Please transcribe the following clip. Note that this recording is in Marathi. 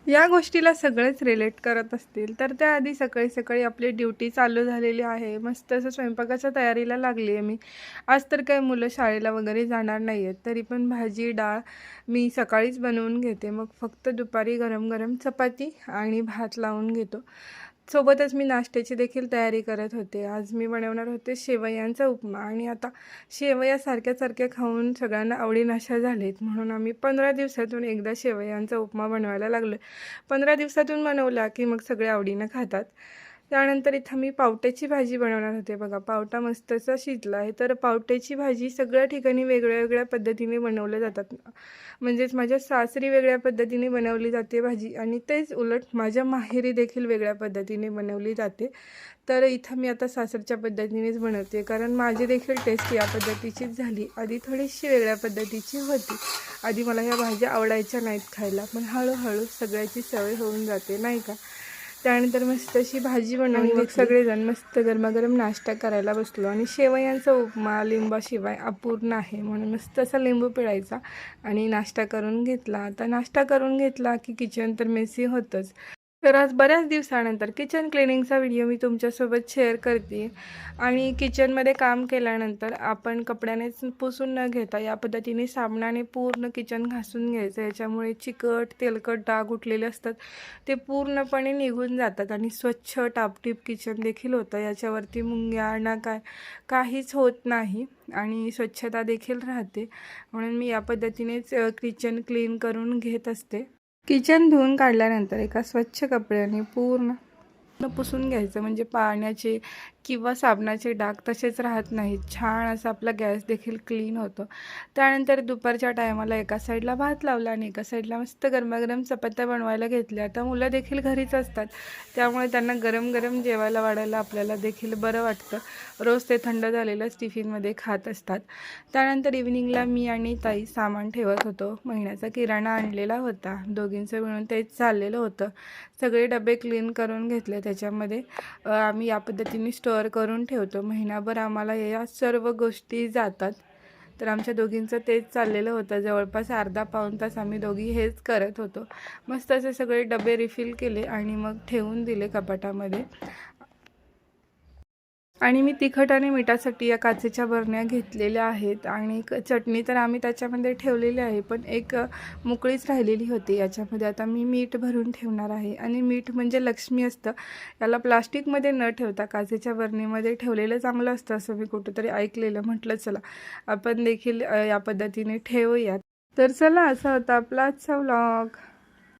या गोष्टीला सगळेच रिलेट करत असतील. तर त्याआधी सकाळी सकाळी आपली ड्युटी चालू झालेली आहे. मस्त असं स्वयंपाकाच्या तयारीला लागली आहे मी. आज तर काही मुलं शाळेला वगैरे जाणार नाही आहेत, तरी पण भाजी डाळ मी सकाळीच बनवून घेते. मग फक्त दुपारी गरम गरम चपाती आणि भात लावून घेतो. सोबतच मी नाश्त्याची देखील तयारी करत होते. आज मी बनवणार होते शेवयांचा उपमा आणि आता शेवया सारख्या सारख्या खाऊन सगळ्यांना आवडीनाशा झालेत, म्हणून आम्ही 15 दिवसातून एकदा शेवयांचा उपमा बनवायला लागलो. 15 दिवसातून बनवला की मग सगळे आवडीनं खातात. त्यानंतर इथं मी पावट्याची भाजी बनवणार होते. बघा, पावटा मस्तसा शिजला आहे. तर पावट्याची भाजी सगळ्या ठिकाणी वेगळ्या वेगळ्या पद्धतीने बनवल्या जातात. म्हणजेच माझ्या सासरी वेगळ्या पद्धतीने बनवली जाते भाजी आणि तेच उलट माझ्या माहेरी देखील वेगळ्या पद्धतीने बनवली जाते. तर इथं मी आता सासरच्या पद्धतीनेच बनवते, कारण माझी देखील टेस्ट या पद्धतीचीच झाली. आधी थोडीशी वेगळ्या पद्धतीची होती. आधी मला ह्या भाज्या आवडायच्या नाहीत खायला, पण हळूहळू सगळ्याची सवय होऊन जाते, नाही का. त्यानंतर मस्त अशी भाजी बनवून मग सगळेजण मस्त गरमागरम नाश्ता करायला बसलो. आणि शेवयांचा उपमा लिंबाशिवाय अपूर्ण आहे, म्हणून मस्त असा लिंबू पिळायचा आणि नाश्ता करून घेतला. आता नाश्ता करून घेतला की किचन तर मेसी होतंच. तर आज बऱ्याच दिवसानंतर किचन क्लिनिंगचा व्हिडिओ मी तुमच्यासोबत शेअर करते. आणि किचनमध्ये काम केल्यानंतर आपण कपड्याने पुसून न घेता या पद्धतीने साबणाने पूर्ण किचन घासून घ्यायचं. याच्यामुळे चिकट तेलकट डाग उठलेले असतात ते पूर्णपणे निघून जातात आणि स्वच्छ टापटीप किचन देखील होतं. याच्यावरती मुंग्या ना काहीच होत नाही आणि स्वच्छता देखील राहते. म्हणून मी या पद्धतीनेच किचन क्लीन करून घेत असते. किचन धुवून काढल्यानंतर एका स्वच्छ कपड्याने पूर्ण पुसून घ्यायचं, म्हणजे पाण्याचे किंवा साबणाचे डाग तसेच राहत नाहीत. छान असा आपला गॅस देखील क्लीन होतो. त्यानंतर दुपारच्या टायमाला एका साईडला भात लावला आणि एका साईडला मस्त गरमागरम चपात्या बनवायला घेतल्या. आता मुलं देखील घरीच असतात, त्यामुळे त्यांना गरम गरम जेवायला वाढायला आपल्याला देखील बरं वाटतं. रोज ते थंड झालेलंच टिफिनमध्ये खात असतात. त्यानंतर इव्हिनिंगला मी आणि ताई सामान ठेवत होतो. महिन्याचा किराणा आणलेला होता, दोघींचं मिळून तेच चाललेलं होतं. सगळे डबे क्लीन करून घेतले. त्याच्यामध्ये आम्ही या पद्धतीने स्टोअर करून ठेवतो. महिनाभर आम्हाला या सर्व गोष्टी जातात. तर आमच्या दोघींचं तेच चाललेलं होतं. जवळपास अर्धा पाऊण तास आम्ही दोघी हेच करत होतो. मस्त असे सगळे डबे रिफिल केले आणि मग ठेवून दिले कपाटामध्ये. आणि मी तिखट आणि मिठासाठी या काचेच्या बरण्या घेतलेल्या आहेत. आणि चटणी तर आम्ही त्याच्यामध्ये ठेवलेली आहे, पण एक मोकळीच राहिलेली होती. याच्यामध्ये आता मी मीठ भरून ठेवणार आहे. आणि मीठ म्हणजे लक्ष्मी असतं, याला प्लास्टिकमध्ये न ठेवता काचेच्या बरणीमध्ये ठेवलेलं चांगलं असतं असं मी कुठंतरी ऐकलेलं. म्हटलं चला आपण देखील या पद्धतीने ठेवूयात. तर चला, असा होता आपला आजचा व्लॉग.